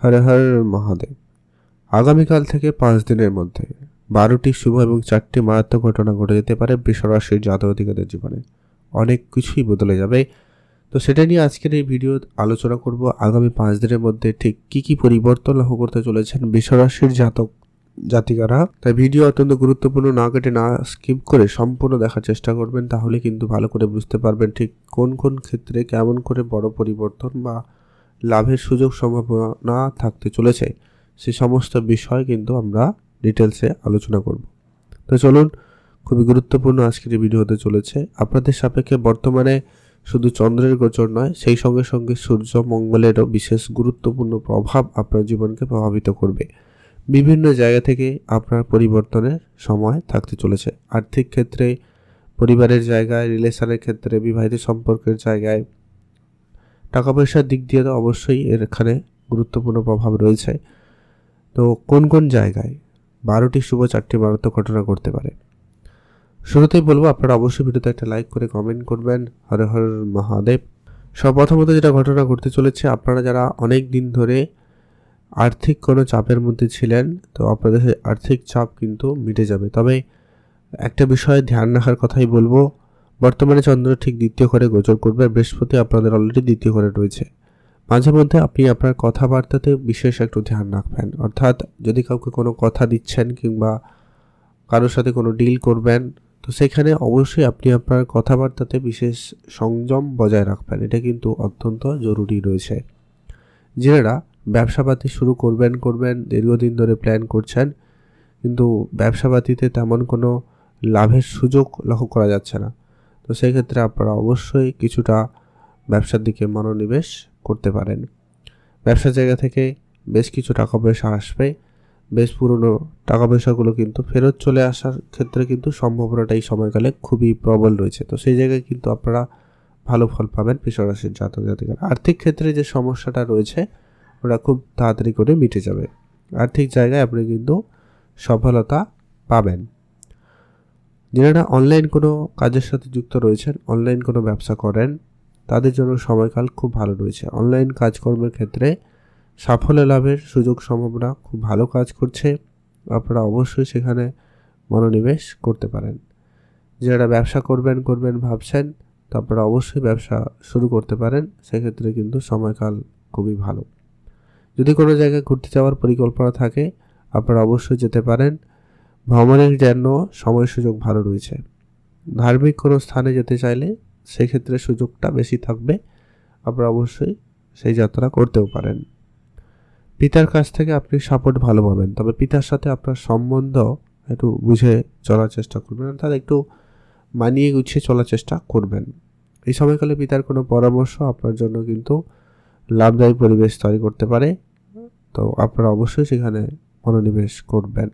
হর হর মহাদেব। আগামীকাল থেকে 5 দিনের মধ্যে 12টি শুভ এবং 4টি মারাত্মক ঘটনা ঘটে যেতে পারে বৃষরাশির জাতক জাতিকাদের জীবনে। অনেক কিছুই বদলে যাবে। তো সেটা নিয়ে আজকের এই ভিডিও আলোচনা করব। আগামী 5 দিনের মধ্যে ঠিক কি পরিবর্তন লক্ষ্য করতে চলেছেন বৃষরাশির জাতক জাতিকারা। তাই ভিডিও অত্যন্ত গুরুত্বপূর্ণ, না কেটে না স্কিপ করে সম্পূর্ণ দেখার চেষ্টা করবেন, তাহলে কিন্তু ভালো করে বুঝতে পারবেন ঠিক কোন কোন ক্ষেত্রে কেমন করে বড় পরিবর্তন বা লাভের সুযোগ সম্ভাবনা থাকতে চলেছে। সে সমস্ত বিষয় কিন্তু আমরা ডিটেলসে আলোচনা করব। তো চলুন, খুবই গুরুত্বপূর্ণ আজকের এই ভিডিও হতে চলেছে। আপনাদের সাপেক্ষে বর্তমানে শুধু চন্দ্রের গোচর নয়, সেই সঙ্গে সঙ্গে সূর্য মঙ্গলেরও বিশেষ গুরুত্বপূর্ণ প্রভাব আপনার জীবনকে প্রভাবিত করবে। বিভিন্ন জায়গা থেকে আপনার পরিবর্তনের সময় থাকতে চলেছে। আর্থিক ক্ষেত্রে, পরিবারের জায়গায়, রিলেশনের ক্ষেত্রে, বিবাহিত সম্পর্কের জায়গায়, টাকা পয়সার দিক দিয়ে তো অবশ্যই এর এখানে গুরুত্বপূর্ণ প্রভাব রয়েছে। তো কোন কোন জায়গায় 12টি শুভ 4টি মারাত্মক ঘটনা ঘটতে পারে। শুরুতেই বলবো, আপনারা অবশ্যই ভিডিওতে একটা লাইক করে কমেন্ট করবেন। হর হর মহাদেব। প্রথমত যেটা ঘটনা ঘটতে চলেছে, আপনারা যারা অনেক দিন ধরে আর্থিক কোনো চাপের মধ্যে ছিলেন, তো আপনাদের সেই আর্থিক চাপ কিন্তু মিটে যাবে। তবে একটা বিষয়ে ধ্যান রাখার কথাই বলবো, বর্তমানে চন্দ্র ঠিক দ্বিতীয় ঘরে গোচর করবে। বৃহস্পতি আপনাদের অলরেডি দ্বিতীয় ঘরে রয়েছে। মাঝে মধ্যে আপনি আপনার কথাবার্তাতে বিশেষ একটু ধ্যান রাখবেন। অর্থাৎ যদি কাউকে কোনো কথা দিচ্ছেন কিংবা কারোর সাথে কোনো ডিল করবেন, তো সেখানে অবশ্যই আপনি আপনার কথাবার্তাতে বিশেষ সংযম বজায় রাখবেন। এটা কিন্তু অত্যন্ত জরুরি রয়েছে। যারা ব্যবসাপাতি শুরু করবেন দীর্ঘদিন ধরে প্ল্যান করছেন, কিন্তু ব্যবসাপাতিতে তেমন কোনো লাভের সুযোগ লক্ষ্য করা যাচ্ছে না, তো সেক্ষেত্রে আপনারা অবশ্যই কিছুটা ব্যবসার দিকে মনোনিবেশ করতে পারেন। ব্যবসার জায়গা থেকে বেশ কিছু টাকা পয়সা আসবে। বেশ পুরনো টাকা পয়সাগুলো কিন্তু ফেরত চলে আসার ক্ষেত্রে কিন্তু সম্ভাবনাটা এই সময়কালে খুবই প্রবল রয়েছে। তো সেই জায়গায় কিন্তু আপনারা ভালো ফল পাবেন বৃষরাশির জাতক জাতিকারা। আর্থিক ক্ষেত্রে যে সমস্যাটা রয়েছে ওটা খুব তাড়াতাড়ি করে মিটে যাবে। আর্থিক জায়গায় আপনি কিন্তু সফলতা পাবেন। যারা অনলাইন কোনো কাজের সাথে যুক্ত রয়েছেন, অনলাইন কোনো ব্যবসা করেন, তাদের জন্য সময়কাল খুব ভালো রয়েছে। অনলাইন কাজকর্মের ক্ষেত্রে সাফল্য লাভের সুযোগ সম্ভাবনা খুব ভালো কাজ করছে। আপনারা অবশ্যই সেখানে মনোনিবেশ করতে পারেন। যারা ব্যবসা করবেন ভাবছেন, তো আপনারা অবশ্যই ব্যবসা শুরু করতে পারেন। সেক্ষেত্রে কিন্তু সময়কাল খুবই ভালো। যদি কোনো জায়গায় ঘুরতে যাওয়ার পরিকল্পনা থাকে, আপনারা অবশ্যই যেতে পারেন। ভ্রমণের জন্য সময় সুযোগ ভালো রয়েছে। ধার্মিক কোনো স্থানে যেতে চাইলে সেক্ষেত্রে সুযোগটা বেশি থাকবে। আপনারা অবশ্যই সেই যাত্রা করতেও পারেন। পিতার কাছ থেকে আপনি সাপোর্ট ভালো পাবেন, তবে পিতার সাথে আপনার সম্বন্ধ একটু বুঝে চলার চেষ্টা করবেন, অর্থাৎ একটু মানিয়ে গুছিয়ে চলার চেষ্টা করবেন। এই সময়কালে পিতার কোনো পরামর্শ আপনার জন্য কিন্তু লাভদায়ী পরিবেশ তৈরি করতে পারে, তো আপনারা অবশ্যই সেখানে মনোনিবেশ করবেন।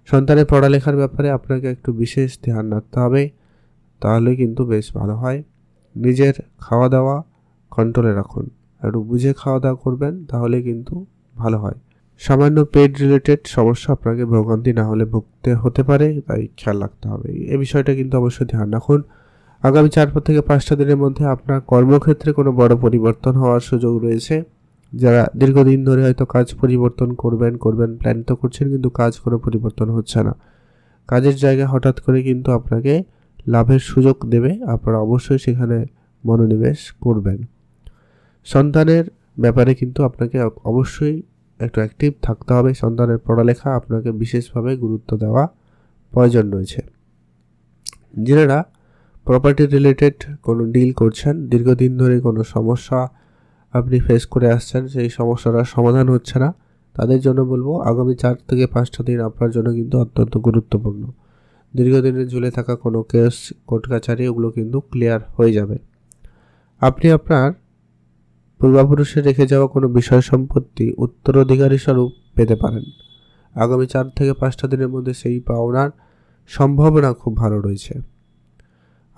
সন্তানের পড়ালেখার ব্যাপারে আপনাকে একটু বিশেষ ধ্যান রাখতে হবে, তাহলে কিন্তু বেশ ভালো হয়। নিজের খাওয়া দাওয়া কন্ট্রোলে রাখুন, একটু বুঝে খাওয়া দাওয়া করবেন, তাহলে কিন্তু ভালো হয়। সামান্য পেট রিলেটেড সমস্যা আপনাকে ভোগান্তি না হলে ভুগতে হতে পারে, তাই খেয়াল রাখতে হবে। এই বিষয়টা কিন্তু অবশ্যই ধ্যান রাখুন। আগামী 4 থেকে 5টা দিনের মধ্যে আপনার কর্মক্ষেত্রে কোনো বড় পরিবর্তন হওয়ার সুযোগ রয়েছে। যারা দীর্ঘদিন ধরে হয়তো কাজ পরিবর্তন করবেন প্ল্যান তো করছেন, কিন্তু কাজ কোনো পরিবর্তন হচ্ছে না। কাজের জায়গায় হঠাৎ করে কিন্তু আপনাকে লাভের সুযোগ দেবে। আপনারা অবশ্যই সেখানে মনোনিবেশ করবেন। সন্তানের ব্যাপারে কিন্তু আপনাকে অবশ্যই একটু অ্যাক্টিভ থাকতে হবে। সন্তানের পড়ালেখা আপনাকে বিশেষভাবে গুরুত্ব দেওয়া প্রয়োজন রয়েছে। যারা প্রপার্টি রিলেটেড কোনো ডিল করছেন, দীর্ঘদিন ধরে কোনো সমস্যা আপনি ফেস করে আসছেন, সেই সমস্যাটার সমাধান হচ্ছে না, তাদের জন্য বলবো আগামী 4 থেকে 5টা দিন আপনার জন্য কিন্তু অত্যন্ত গুরুত্বপূর্ণ। দীর্ঘদিনের ঝুলে থাকা কোনো কেস, কোর্ট কাছারি, ওগুলো কিন্তু ক্লিয়ার হয়ে যাবে। আপনি আপনার পূর্বপুরুষে রেখে যাওয়া কোনো বিষয় সম্পত্তি উত্তরাধিকারী স্বরূপ পেতে পারেন। আগামী 4 থেকে 5টা দিনের মধ্যে সেই পাওনার সম্ভাবনা খুব ভালো রয়েছে।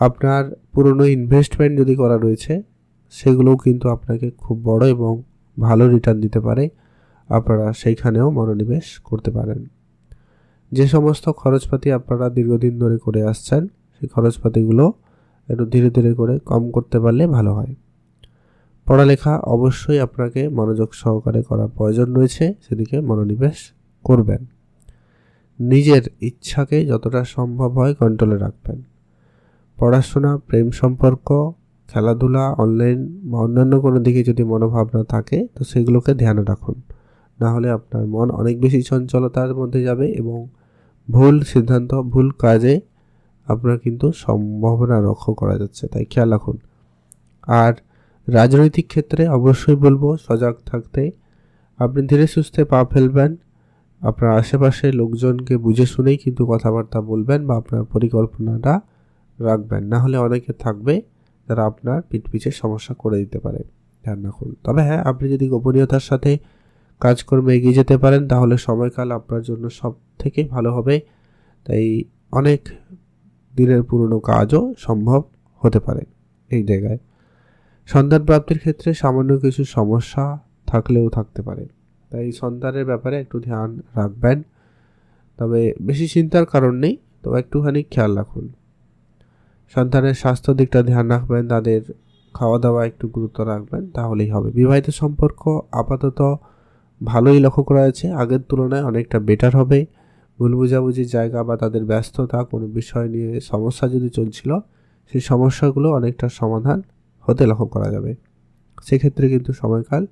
আপনার পুরনো ইনভেস্টমেন্ট যদি করা রয়েছে, সেগুলোও কিন্তু আপনাকে খুব বড় এবং ভালো রিটার্ন দিতে পারে। আপনারা সেইখানেও মনোনিবেশ করতে পারেন। যে সমস্ত খরচপাতি আপনারা দীর্ঘদিন ধরে করে আসছেন, সেই খরচপাতিগুলো একটু ধীরে ধীরে করে কম করতে পারলে ভালো হয়। পড়ালেখা অবশ্যই আপনাকে মনোযোগ সহকারে করা প্রয়োজন রয়েছে, সেদিকে মনোনিবেশ করবেন। নিজের ইচ্ছাকে যতটা সম্ভব হয় কন্ট্রোলে রাখবেন। পড়াশোনা, প্রেম সম্পর্ক, খেলাধুলা, অনলাইন বা অন্যান্য কোনো দিকে যদি মনোভাবনা থাকে তো সেগুলোকে ধ্যানে রাখুন। না হলে আপনার মন অনেক বেশি চঞ্চলতার মধ্যে যাবে এবং ভুল সিদ্ধান্ত, ভুল কাজে আপনার কিন্তু সম্ভাবনা লক্ষ্য করা যাচ্ছে, তাই খেয়াল রাখুন। আর রাজনৈতিক ক্ষেত্রে অবশ্যই বলবো সজাগ থাকতে। আপনি ধীরে সুস্থে পা ফেলবেন, আপনার আশেপাশে লোকজনকে বুঝে শুনেই কিন্তু কথাবার্তা বলবেন বা আপনার পরিকল্পনাটা রাখবেন। না হলে অনেকে থাকবে যারা আপনার পিঠ পিছে সমস্যা করে দিতে পারে, ধ্যান রাখুন। তবে হ্যাঁ, আপনি যদি গোপনীয়তার সাথে কাজকর্মে এগিয়ে যেতে পারেন তাহলে সময়কাল আপনার জন্য সব থেকে ভালো হবে। তাই অনেক দিনের পুরনো কাজও সম্ভব হতে পারে এই জায়গায়। সন্তান প্রাপ্তির ক্ষেত্রে সামান্য কিছু সমস্যা থাকলেও থাকতে পারে, তাই সন্তানের ব্যাপারে একটু ধ্যান রাখবেন। তবে বেশি চিন্তার কারণ নেই, তো একটুখানি খেয়াল রাখুন। সন্তানের স্বাস্থ্য দিকটা ধ্যান রাখবেন, তাদের খাওয়া দাওয়া একটু গুরুত্ব রাখবেন, তাহলেই হবে। বিবাহিত সম্পর্ক আপাতত ভালোই লক্ষ্য করা যাচ্ছে, আগের তুলনায় অনেকটা বেটার হবে। ভুল বোঝাবুঝির জায়গা বা তাদের ব্যস্ততা, কোনো বিষয় নিয়ে সমস্যা যদি চলছিল সেই সমস্যাগুলো অনেকটা সমাধান হতে লক্ষ্য করা যাবে। সেক্ষেত্রে কিন্তু সময়কাল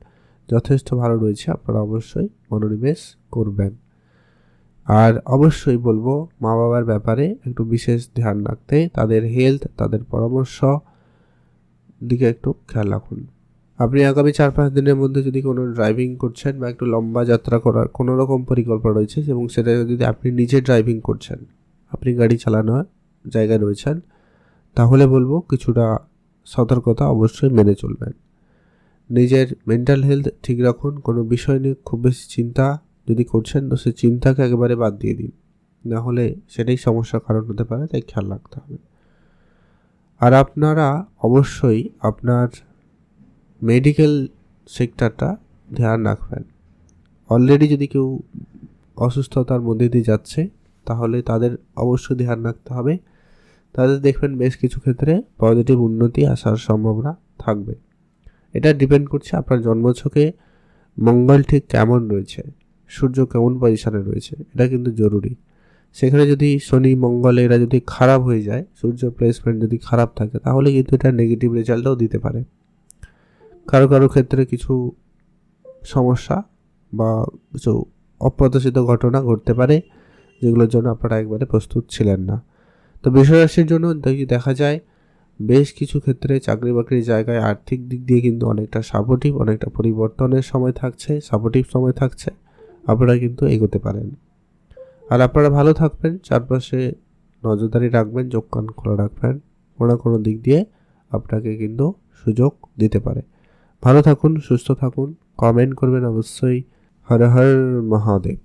যথেষ্ট ভালো রয়েছে, আপনারা অবশ্যই মনোনিবেশ করবেন। আর অবশ্যই বলবো মা বাবার ব্যাপারে একটু বিশেষ ধ্যান রাখতে, তাদের হেলথ, তাদের পরামর্শ দিকে একটু খেয়াল রাখুন। আপনি আগামী 4-5 দিনের মধ্যে যদি কোনো ড্রাইভিং করছেন বা একটু লম্বা যাত্রা করার কোনো রকম পরিকল্পনা রয়েছে এবং সেটা যদি আপনি নিজে ড্রাইভিং করছেন, আপনি গাড়ি চালানোর জায়গায় রয়েছেন, তাহলে বলবো কিছুটা সতর্কতা অবশ্যই মেনে চলবেন। নিজের মেন্টাল হেলথ ঠিক রাখুন। কোনো বিষয় নিয়ে খুব বেশি চিন্তা যদি করছেন তো সেই চিন্তাকে একেবারে বাদ দিয়ে দিন, না হলে সেটাই সমস্যার কারণ হতে পারে, তাই খেয়াল রাখতে হবে। আর আপনারা অবশ্যই আপনার মেডিকেল সেক্টরটা ধ্যান রাখবেন। অলরেডি যদি কেউ অসুস্থতার মধ্যে দিয়ে যাচ্ছে তাহলে তাদের অবশ্যই ধ্যান রাখতে হবে। তাদের দেখবেন বেশ কিছু ক্ষেত্রে পজিটিভ উন্নতি আসার সম্ভাবনা থাকবে। এটা ডিপেন্ড করছে আপনার জন্মছকে মঙ্গল ঠিক কেমন রয়েছে, সূর্য কেমন পজিশনে রয়েছে, এটা কিন্তু জরুরি। সেখানে যদি শনি মঙ্গল এরা যদি খারাপ হয়ে যায়, সূর্য প্লেসমেন্ট যদি খারাপ থাকে, তাহলে কিন্তু এটা নেগেটিভ রেজাল্টও দিতে পারে। কারো কারো ক্ষেত্রে কিছু সমস্যা বা কিছু অপ্রত্যাশিত ঘটনা ঘটতে পারে, যেগুলোর জন্য আপনারা একবারে প্রস্তুত ছিলেন না। তো বৃষরাশির জন্য দেখা যায় বেশ কিছু ক্ষেত্রে চাকরি বাকরির জায়গায় আর্থিক দিক দিয়ে কিন্তু অনেকটা সাপোর্টিভ, অনেকটা পরিবর্তনের সময় থাকছে, সাপোর্টিভ সময় থাকছে, আপনারা কিন্তু এগোতে পারেন। আর আপনারা ভালো থাকবেন, চারপাশে নজরদারি রাখবেন, চোখ কান খোলা রাখবেন, কোনো না কোনো দিক দিয়ে আপনাকে কিন্তু সুযোগ দিতে পারে। ভালো থাকুন, সুস্থ থাকুন, কমেন্ট করবেন অবশ্যই। হর হর মহাদেব।